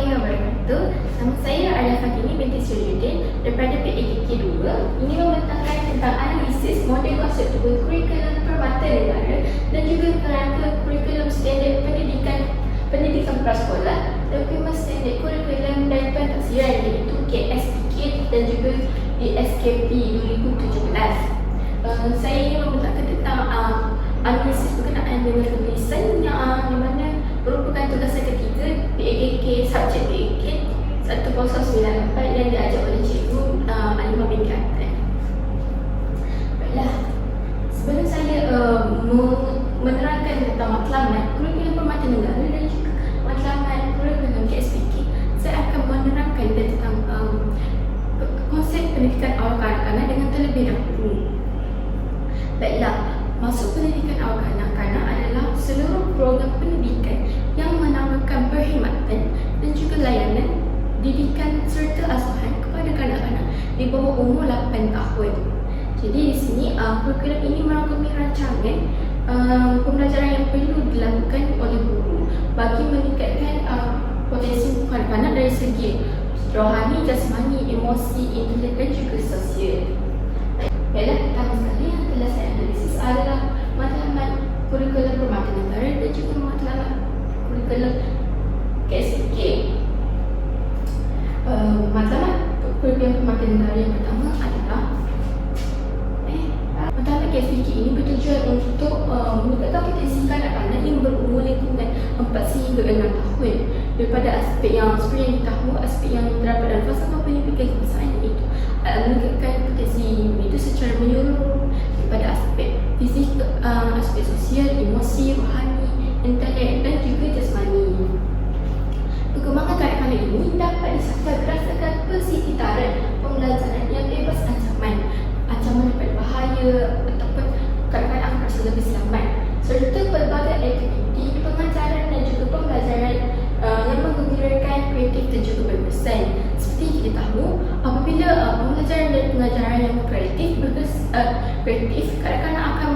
warahmatullahi wabarakatuh. Nama saya adalah Fatini binti Syarjuddin daripada PAKK 2. Ini membentangkan tentang analisis model konseptual kurikulum permata negara dan juga kerangka kurikulum standard pendidikan prasekolah dan dokumen standard kurikulum dan pentafsiran iaitu KSPK dan juga DSKP 2017. Saya ingin membentangkan tentang analisis berkenaan dengan tulisan yang di mana merupakan tugasan ketiga PAKK subjek PAKK 1094 yang diajar oleh Cikgu Alimah binti Atta. Baiklah, sebelum saya menerangkan tentang matlamat kurikulum permata negara dan juga matlamat kurikulum KSPK, saya akan menerangkan tentang konsep pendidikan awal kanak-kanak dengan terlebih dahulu. Baiklah, maksud pendidikan awal kanak-kanak adalah seluruh program pendidikan yang menawarkan perkhidmatan dan juga layanan didikan serta asuhan kepada kanak-kanak di bawah umur 8 tahun. Jadi di sini kurikulum ini merangkumi rancangan pembelajaran yang perlu dilakukan oleh guru bagi meningkatkan potensi kanak-kanak dari segi rohani, jasmani, emosi, intelek dan juga sosial. Baiklah, pertama sekali yang telah saya analisis adalah matlamat kurikulum permata negara dan juga matlamat kurikulum KSPK. Matlamat kurikulum permata negara yang pertama adalah matlamat KSPK ini bertujuan untuk meningkatkan potensi kanak-kanak yang berumur lingkungan 4 sehingga 6 tahun daripada aspek yang seperti yang kita tahu, aspek yang terdapat dalam falsafah pendidikan kebangsaan iaitu meningkatkan potensi itu secara menyeluruh daripada aspek fisik, aspek sosial, emosi, rohani, intelek dan juga jasmani. Perkembangan kanak-kanak ini dapat dicapai berdasarkan persekitaran pembelajaran yang bebas ancaman daripada bahaya ataupun kanak-kanak akan rasa lebih selamat, serta pelbagai aktiviti pengajaran dan juga pembelajaran yang menggembirakan, kreatif dan juga berkesan. Seperti kita tahu, apabila pembelajaran dan pengajaran yang kreatif, kanak-kanak akan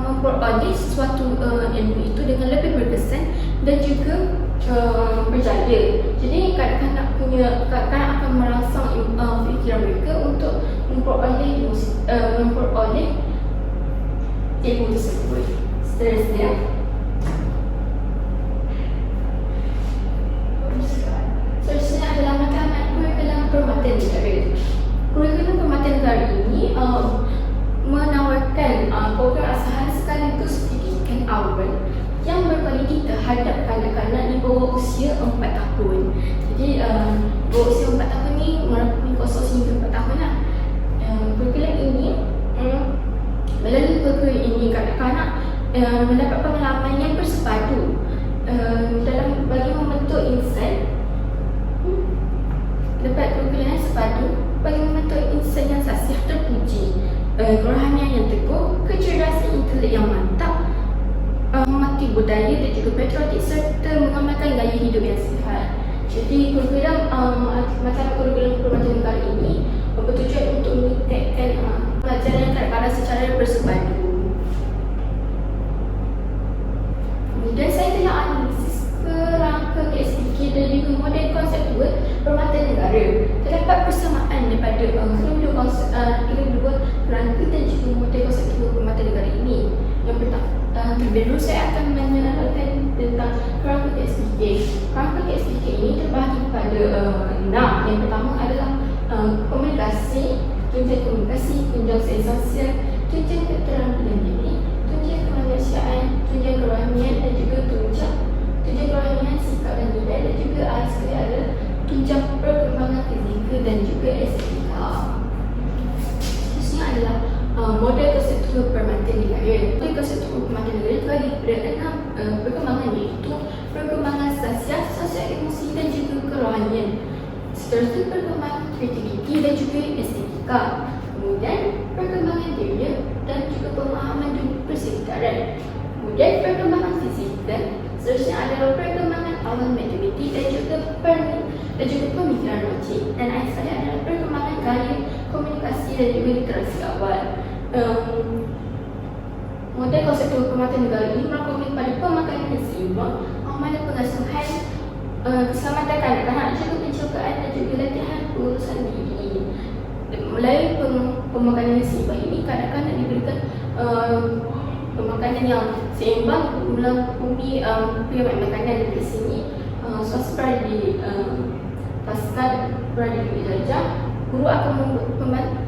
memperoleh sesuatu ilmu itu dengan lebih berkesan dan juga berjaya. Jadi kanak-kanak akan merangsang fikiran mereka untuk memperoleh ilmu tersebut. Seterusnya, adalah matlamat kurikulum permata negara. Kurikulum permata negara ini menawarkan program asahan sekaligus pendidikan awal yang berkualiti terhadap kanak-kanak di bawah usia 4 tahun. Jadi bawah usia 4 tahun ni merangkumi 0 hingga 4 tahun lah. Kurikulum ini melalui kurikulum ini kanak-kanak mendapat pengalaman yang bersepadu dalam bagi membentuk insan. Dapat kurikulum yang sepadu bagi membentuk insan yang sasih terpuji, kerohanian yang teguh, kecerdasan intelek yang mantap, menghormati budaya dan juga patriotik serta mengamalkan gaya hidup yang sihat. Jadi kurikulum matlamat kurikulum permata negara ini bertujuan untuk meningkatkan pelajaran kanak-kanak secara bersepadu. Kemudian saya telah analisis kerangka KSPK dan juga model konseptual permata negara. Terdapat persamaan daripada kedua kerangka dan juga model konseptual permata negara ini. Yang pertama, terlebih dahulu saya akan menerangkan tentang kerangka KSPK. Kerangka KSPK ini terbahagi kepada 6. Yang pertama adalah komunikasi, tunjang sains sosial, tunjang keterampilan diri, tunjang kemanusiaan, tunjang kerohanian dan juga tunjang kerohanian, sikap dan nilai, dan juga sekali ada tunjang perkembangan fizikal dan juga estetika. Seterusnya adalah model konseptual permata negara. Model konseptual permata negara terbagi kepada 6 perkembangan, iaitu perkembangan sosial, emosi dan juga kerohanian. Seterusnya perkembangan kreativiti dan juga estetika. Kemudian perkembangan teori dan juga pemahaman dunia persekitaran. Kemudian perkembangan fizikal. Seterusnya adalah perkembangan awal matematik dan juga pemikiran logik. Dan akhir sekali adalah perkembangan gaya komunikasi dan juga literasi awal. Model konseptual permata negara ini merangkumi pada pemakanan yang seimbang, amalan pengasuhan, keselamatan kanak-kanak, juga pencapaian dan juga latihan urusan diri. Melalui pemakanan seimbang ini, kanak-kanak diberikan pemakanan yang seimbang melalui pilihan makanan dari sini. Swasta di pasca berada di jajah, guru akan membantu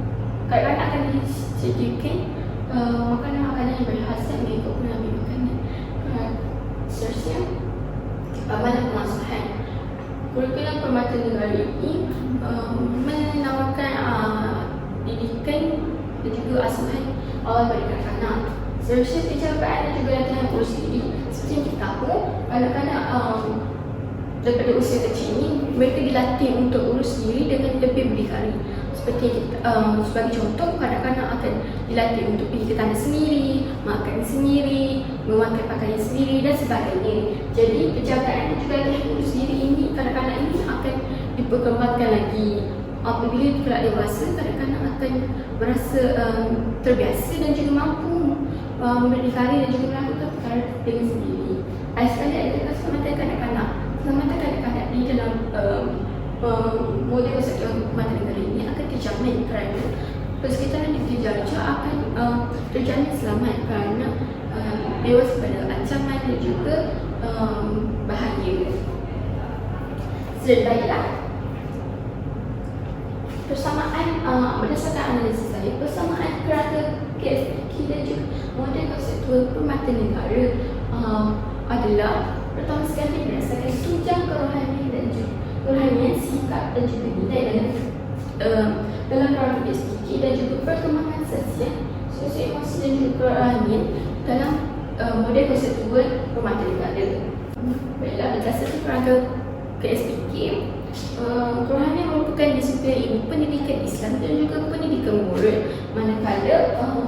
kanak-kanak akan disediakan makanan-makanan yang berkhasiat mengikut penampilan makanan. Seterusnya, amalan pengasuhan. Kurikulum Permata Negara ini menawarkan didikan dan juga asuhan awal pada kanak-kanak. Seterusnya, pencapaian dan juga latihan urus diri. Seperti yang kita tahu, kanak-kanak daripada usia kecil ini, mereka dilatih untuk urus diri dengan lebih berdikari. Seperti sebagai contoh, kanak-kanak akan dilatih untuk pergi ke tandas sendiri, makan sendiri, memakai pakaian sendiri dan sebagainya. Jadi penjagaan dan juga latihan urus diri ini, kanak-kanak ini akan diperkembangkan lagi. Apabila kelak dewasa, kanak-kanak akan merasa terbiasa dan juga mampu berdikari dan juga melakukan perkara dengan sendiri. Sekali lagi, keselamatan kanak-kanak. Keselamatan kanak-kanak di dalam model kesatuan Permata Negara ini akan terjamin kerana persekitaran negeri Jajah akan terjamin selamat kerana bebas pada ancaman dan juga bahaya. Baiklah, persamaan berdasarkan analisis saya, persamaan kerangka KSPK dan juga model konseptual Permata Negara adalah pertama sekali berdasarkan tunjang kerohanian dan juga kerohanian, sikap dan juga nilai dalam kerangka KSPK dan juga perkembangan sosio-emosi dan juga kerohanian dalam model konseptual Permata Negara. Baiklah, berdasarkan kerangka KSPK, kerohanian merupakan disiplin ilmu pendidikan Islam dan juga pendidikan moral, manakala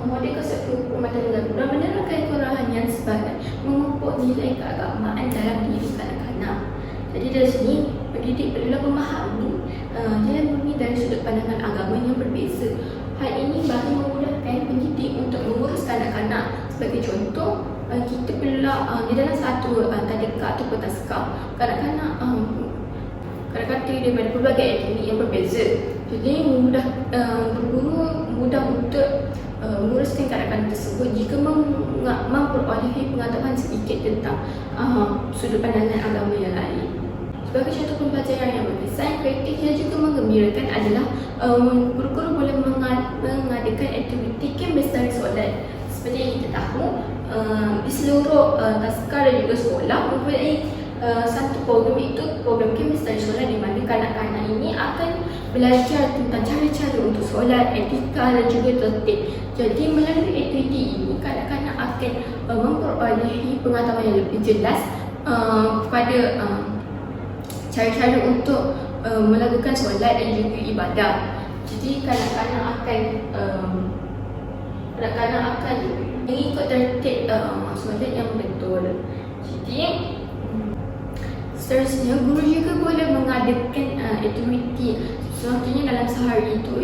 model konseptual Permata Negara menerangkan kerohanian sebagai memupuk nilai keagamaan dalam diri kanak-kanak. Jadi dari sini, pendidik perlu memahami nilai murni dari sudut pandangan agama yang berbeza. Hal ini bagi memudahkan pendidik untuk mengurus kanak-kanak. Sebagai contoh, kita perlu di dalam satu tadika atau taskah, kanak-kanak terdiri daripada pelbagai aktiviti yang berbeza. Jadi guru mudah untuk menguruskan kanak-kanak tersebut jika memperolehi pengetahuan sedikit tentang sudut pandangan agama yang lain. Sebagai contoh pembelajaran yang berkesan, kreatif dan juga menggembirakan adalah guru-guru boleh mengadakan aktiviti kem bestari solat. Seperti yang kita tahu, di seluruh taskah dan juga sekolah mempunyai satu program, itu program kem bestari solat, di mana kanak-kanak ini akan belajar tentang cara-cara untuk solat, etika dan juga tertib. Jadi melalui aktiviti ini, kanak-kanak akan memperolehi pengetahuan yang lebih jelas pada cara-cara untuk melakukan solat dan juga ibadah. Jadi kanak-kanak akan mengikut tertib solat yang betul. Jadi seterusnya, guru juga boleh mengadakan aktiviti. Contohnya dalam sehari itu,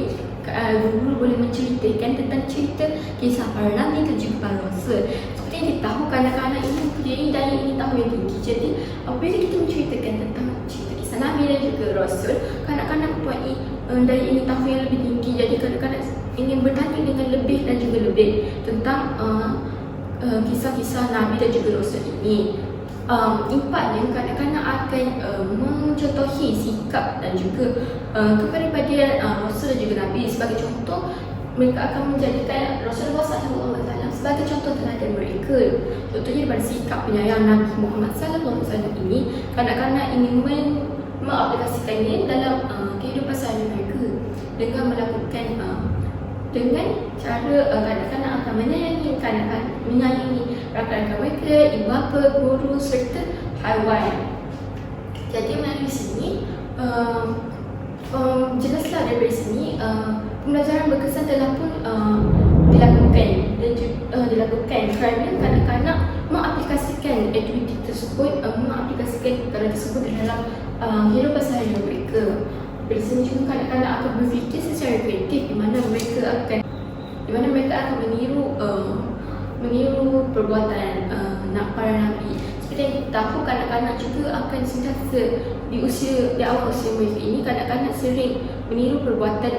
guru boleh menceritakan tentang cerita kisah para nabi dan juga para rasul. Seperti yang kita tahu, kanak-kanak ini mempunyai daya ingin tahu yang tinggi. Jadi apabila kita menceritakan tentang cerita kisah nabi dan juga rasul, kanak-kanak mempunyai daya ingin tahu yang lebih tinggi. Jadi kanak-kanak ingin bertanya dengan lebih dan juga lebih tentang kisah-kisah nabi dan juga rasul ini. Impaknya, kanak-kanak akan mencontohi sikap dan juga kepribadian Rasul dan juga Nabi. Sebagai contoh, mereka akan menjadikan Rasulullah SAW sebagai contoh teladan mereka. Contohnya daripada sikap penyayang Nabi Muhammad SAW ini, kanak-kanak ingin mengaplikasikannya dalam kehidupan sehari mereka dengan melakukan dengan cara kanak-kanak akan menyayangi rakan-rakan mereka, ibu bapa, guru serta haiwan. Jadi melalui sini jelaslah daripada sini pembelajaran berkesan telah pun dilakukan kerana kanak-kanak mengaplikasikan aktiviti tersebut, mengaplikasikan perkara tersebut dalam kehidupan seharian mereka. Dari sini juga kanak-kanak akan berfikir secara kreatif di mana mereka akan meniru perbuatan para nabi. Seperti seperti yang kita tahu, kanak-kanak juga akan sentiasa di awal usia mereka ini, kanak-kanak sering meniru perbuatan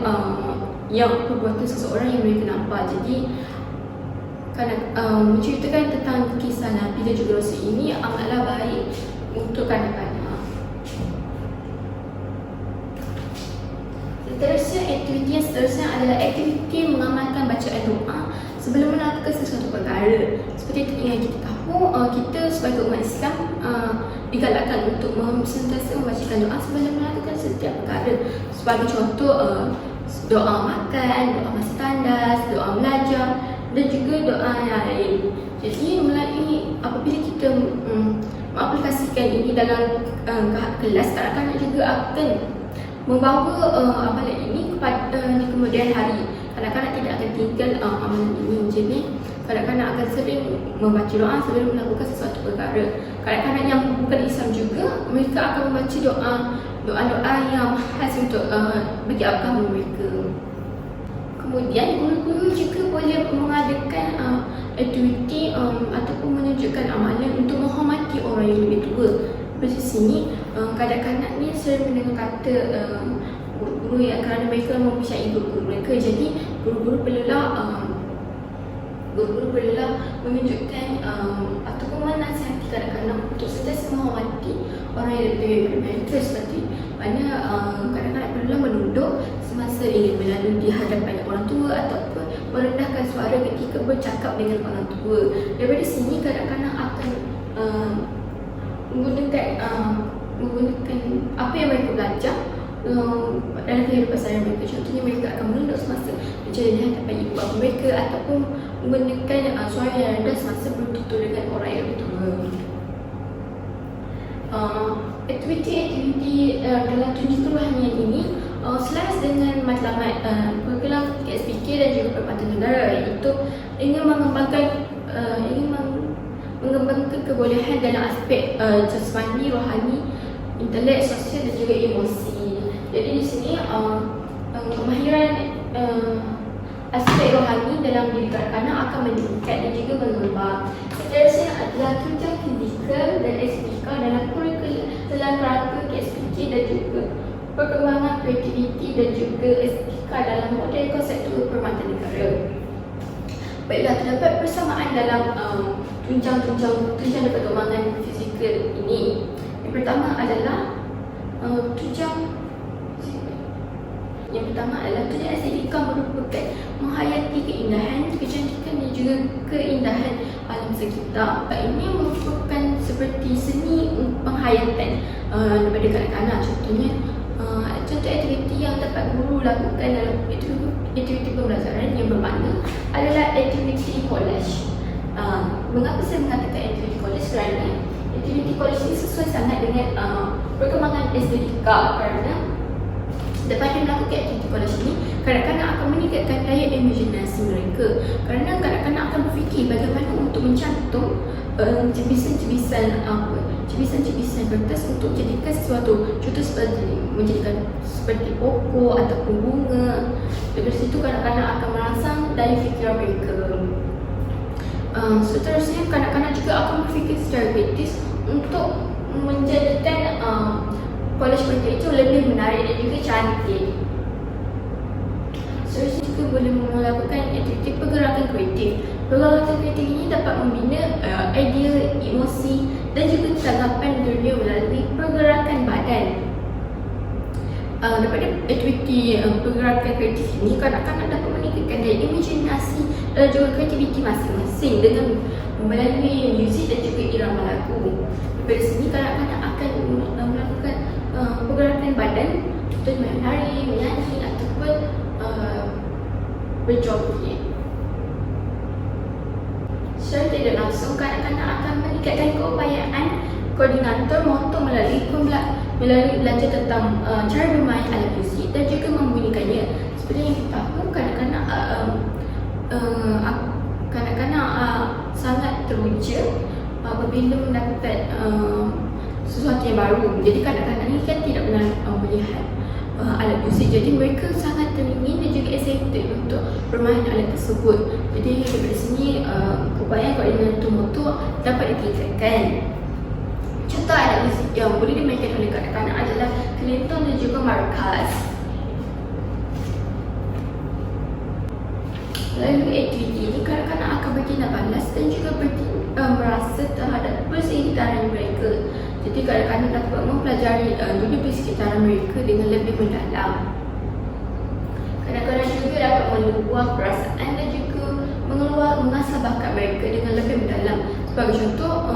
seseorang yang mereka nampak. Jadi menceritakan tentang kisah Nabi dan juga Rasul ini amatlah baik untuk kanak-kanak. Aktiviti yang seterusnya adalah aktiviti mengamalkan bacaan doa sebelum melakukan sesuatu perkara. Seperti yang kita tahu, kita sebagai umat Islam digalakkan untuk sentiasa membacakan doa sebelum melakukan setiap perkara. Sebagai contoh, doa makan, doa masa tandas, doa belajar dan juga doa yang lain. Jadi apabila kita mengaplikasikan ini dalam kelas, kanak-kanak juga akan membawa amalan ini di kemudian hari. Kanak-kanak tidak akan tinggal amalan ini. Jadi kanak-kanak akan sering membaca doa sebelum melakukan sesuatu perkara. Kanak-kanak yang bukan Islam juga, mereka akan membaca doa-doa yang khas untuk bagi agama mereka. Kemudian guru-guru juga boleh mengadakan aktiviti ataupun menunjukkan amalan untuk menghormati orang yang lebih tua. Di sini kanak-kanak ni sering mendengar kata guru-guru yang kerana mereka mempercayai guru-guru mereka. Jadi guru-guru perlulah menunjukkan ataupun menasihati kanak-kanak untuk sentiasa menghormati orang yang lebih daripada mereka. Seperti mana kanak-kanak perlulah menunduk semasa ingin berlalu di hadapan orang tua ataupun merendahkan suara ketika bercakap dengan orang tua. Daripada sini kanak-kanak akan menggunakan apa yang mereka belajar dalam kehidupan seharian mereka. Contohnya, mereka akan menunduk semasa berjalan di hadapan ibu bapa mereka ataupun menggunakan suara yang rendah semasa bertutur dengan orang yang tua. Aktiviti dalam tunjuk rohanian ini selaras dengan matlamat program KSPK dan juga Perkhidmatan Negara, iaitu ingin mengembangkan kebolehan dalam aspek jasmani, rohani, intelek, sosial dan juga emosi. Jadi di sini kemahiran aspek rohani dalam diri kanak-kanak akan meningkat dan juga mengembang. Seterusnya adalah tunjang fizikal dan estetika dalam kurikulum dalam rangka KSPK dan juga perkembangan kreativiti dan juga estetika dalam model konseptual Perkhidmatan Negara. Baiklah, terdapat persamaan dalam tunjang dan perkembangan fizikal ini. Yang pertama adalah tunjang estetika merupakan menghayati keindahan, kecantikan dan juga keindahan alam sekitar. Ini merupakan seperti seni penghayatan daripada kanak-kanak. Contoh aktiviti yang dapat guru lakukan dalam aktiviti pembelajaran yang bermakna adalah aktiviti collage. Mengapa saya mengatakan aktiviti collage? Kerana aktiviti collage ini sesuai sangat dengan perkembangan estetika. Kerana daripada melakukan aktiviti collage ini, kanak-kanak akan meningkatkan daya imajinasi mereka. Kerana kanak-kanak akan berfikir bagaimana untuk mencantum cibisan kertas untuk jadikan sesuatu. Contoh menjadikan seperti pokok ataupun bunga. Dari situ kanak-kanak akan merangsang daya fikiran mereka. Seterusnya, kanak-kanak juga akan berfikir secara kritis untuk menjadikan collage mereka itu lebih menarik dan juga cantik. Seterusnya juga boleh melakukan aktiviti pergerakan kreatif. Pergerakan kreatif ini dapat membina idea, emosi dan juga tanggapan dunia melalui pergerakan badan. Daripada aktiviti pergerakan kreatif ini, kanak-kanak dapat meningkatkan daya imajinasi dan juga kreativiti masing-masing dengan melalui muzik dan juga irama lagu. Daripada sini, kanak-kanak akan melakukan pergerakan badan, contohnya menari, menyanyi ataupun berjoget. Secara tidak langsung, kanak-kanak akan meningkatkan keupayaan koordinator motor melalui belajar tentang cara bermain alat muzik dan juga membunyikannya. Seperti yang kita tahu, kanak-kanak sangat teruja apabila mendapat sesuatu yang baru. Jadi kanak-kanak ni kan tidak pernah melihat alat muzik, jadi mereka sangat teringin dan juga excited untuk bermain alat tersebut. Jadi daripada sini keupayaan koordinator motor dapat ditingkatkan. Contoh alat muzik yang boleh dimainkan oleh kanak-kanak adalah kelinton dan juga markas. Lalu aktiviti ini kanak-kanak akan bertindak balas dan juga merasa terhadap persekitaran mereka. Jadi kanak-kanak dapat mempelajari dunia persekitaran mereka dengan lebih mendalam. Kanak-kanak juga dapat meluah perasaan dan juga mengasah bakat mereka dengan lebih mendalam. Sebagai contoh,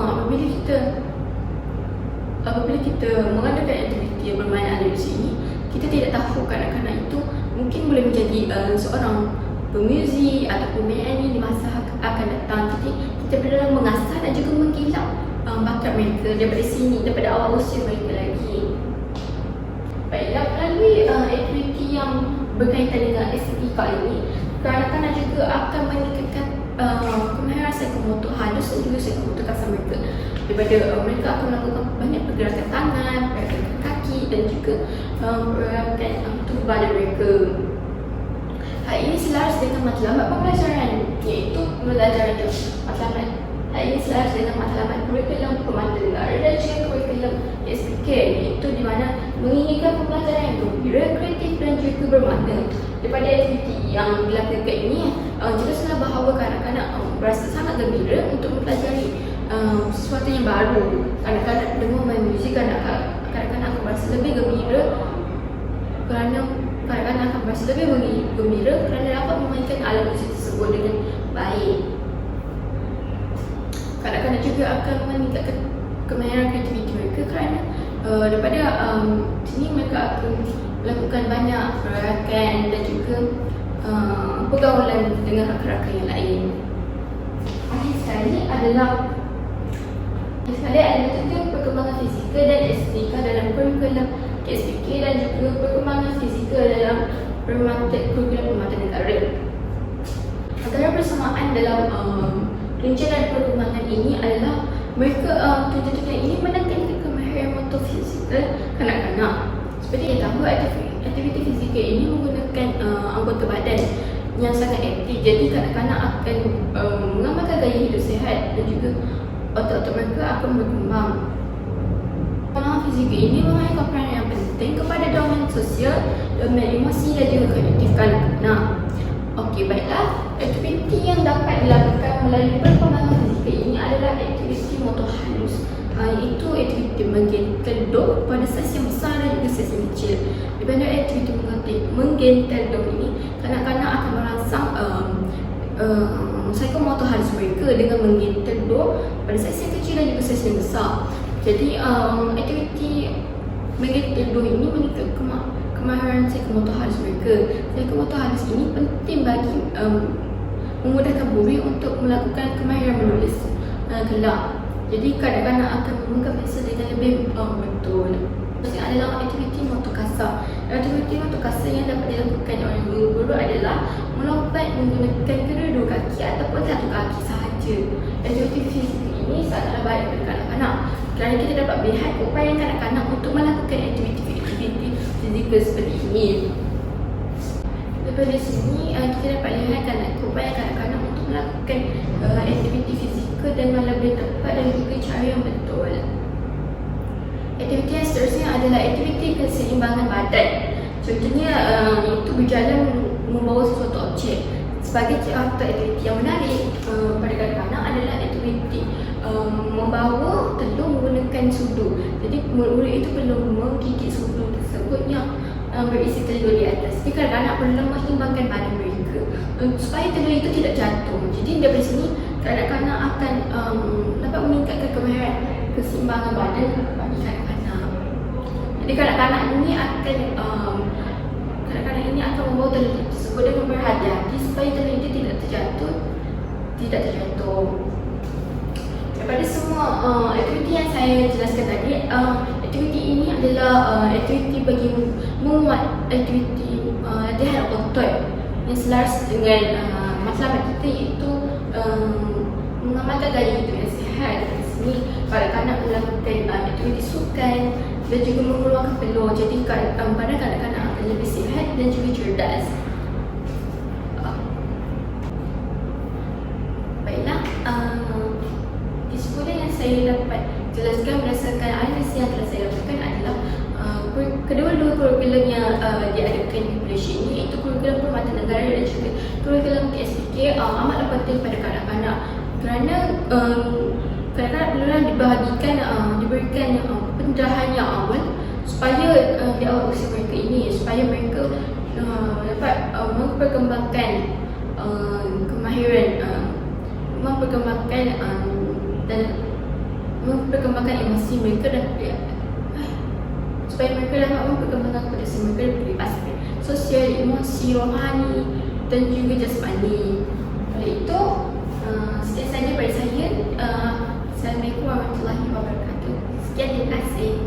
apabila kita mengadakan aktiviti yang bermain alat muzik ini, kita tidak tahu kanak-kanak itu mungkin boleh menjadi seorang pemuzik ataupun penyanyi di masa akan datang. Jadi kita perlu mengasah dan juga mengkilat bakat mereka daripada awal usia mereka lagi. Baiklah, melalui aktiviti yang berkaitan dengan SPK ini, kanak-kanak juga akan meningkatkan kemahiran psikomotor halus dan juga psikomotor kasar mereka. Daripada mereka akan melakukan banyak pergerakan tangan, pergerakan kaki dan juga pergerakan tubuh badan mereka. Hal ini selaras dengan matlamat pembelajaran, iaitu pembelajaran matlamat. Hal ini selaras dengan matlamat kurikulum permata negara dan juga kurikulum SPK, iaitu di mana menginginkan pembelajaran yang gembira, kreatif dan juga bermakna. Daripada aktiviti yang dilakukan ini, jelaslah bahawa kanak-kanak berasa sangat gembira untuk mempelajari sesuatu yang baru. Kanak-kanak dengar main muzik, kanak-kanak akan berasa lebih gembira kerana dapat memainkan alat muzik tersebut dengan baik. Kanak-kanak juga akan meningkatkan kemahiran kreativiti mereka kerana daripada sini mereka akan melakukan banyak pergerakan dan juga pergaulan dengan rakan-rakan yang lain. Akhir sekali adalah juga perkembangan fizikal dan estetika dalam kurikulum SPK dan juga perkembangan fizikal dalam kurikulum permata negara. Antara persamaan dalam rencana perkembangan ini adalah mereka tujuan ini menekankan kemahiran motor fizikal kanak-kanak. Seperti kita tahu, aktiviti fizikal ini menggunakan anggota badan yang sangat aktif. Jadi kanak-kanak akan mengamalkan gaya hidup sihat dan juga otot-otot mereka akan berkembang. Pengembangan fizikal ini memainkan peranan yang penting kepada domain sosial, domain emosi dan juga kognitif kanak-kanak. Okey, baiklah. Aktiviti yang dapat dilakukan melalui perkembangan fizikal ini adalah aktiviti motor halus, iaitu aktiviti menggentar dom pada saiz yang besar dan juga saiz yang kecil. Daripada aktiviti menggentar dom ini, kanak-kanak akan merangsang psikomotor halus mereka dengan menggentar dom pada saiz yang kecil dan juga saiz yang besar. Jadi aktiviti menggentar dom ini meningkatkan kemahiran psikomotor halus mereka. Psikomotor halus ini penting bagi memudahkan murid untuk melakukan kemahiran menulis gelak. Jadi kanak-kanak akan mengkapisah dengan lebih betul. Maksudnya adalah aktiviti motor kasar. Aktiviti motor kasar yang dapat dilakukan oleh guru adalah melompat menggunakan kedua-dua kaki ataupun satu kaki sahaja. Aktiviti fizik ini sangatlah baik bagi kanak-kanak kerana kita dapat melihat upaya kanak-kanak untuk melakukan aktiviti fizikal seperti ini. Daripada sini kita dapat lihat upaya kanak-kanak untuk melakukan aktiviti fizikal dengan lebih tepat dan juga cara yang betul. Aktiviti yang seterusnya adalah aktiviti keseimbangan badan. Contohnya itu berjalan membawa sesuatu objek. Sebagai contoh aktiviti yang menarik pada kanak-kanak adalah aktiviti membawa telur menggunakan sudu. Jadi murid itu perlu menggigit sudu tersebut yang berisi telur di atas. Jadi kanak-kanak perlu mengimbangkan badan mereka supaya telur itu tidak jatuh. Jadi dari sini kanak-kanak akan dapat meningkatkan kemahiran keseimbangan badan bagi kanak-kanak. Jadi kanak-kanak ini akan membawa telur tersebut dengan berhati-hati supaya telur itu tidak terjatuh. Daripada semua aktiviti yang saya jelaskan tadi, aktiviti ini adalah aktiviti bagi menguat aktiviti latihan otot yang selaras dengan matlamat kita, iaitu mengamalkan gaya hidup yang sihat. Di sini kanak-kanak melakukan aktiviti sukan dan juga mengeluarkan peluang. Jadi pada kanak-kanak akan lebih sihat dan juga cerdas. Baiklah, kesimpulan yang saya dapat jelaskan berdasarkan berdasarkan analisis yang telah saya lakukan adalah kedua-dua kurikulum yang diadakan di Malaysia ini, iaitu kurikulum Perkhidmatan Negara dan juga kurikulum KSPK amatlah penting pada kanak-kanak, kerana kanak-kanak perlulah diberikan pendarahan yang awal supaya di awal usia mereka ini, supaya mereka dapat memperkembangkan kemahiran, memperkembangkan dan memperkembangkan emosi mereka dan supaya mereka dapat memperkembangkan potensi mereka dari aspek sosial, emosi, rohani dan juga jasmani. Oleh itu, sekian saja dari saya. Assalamualaikum warahmatullahi wabarakatuh. Sekian, terima kasih.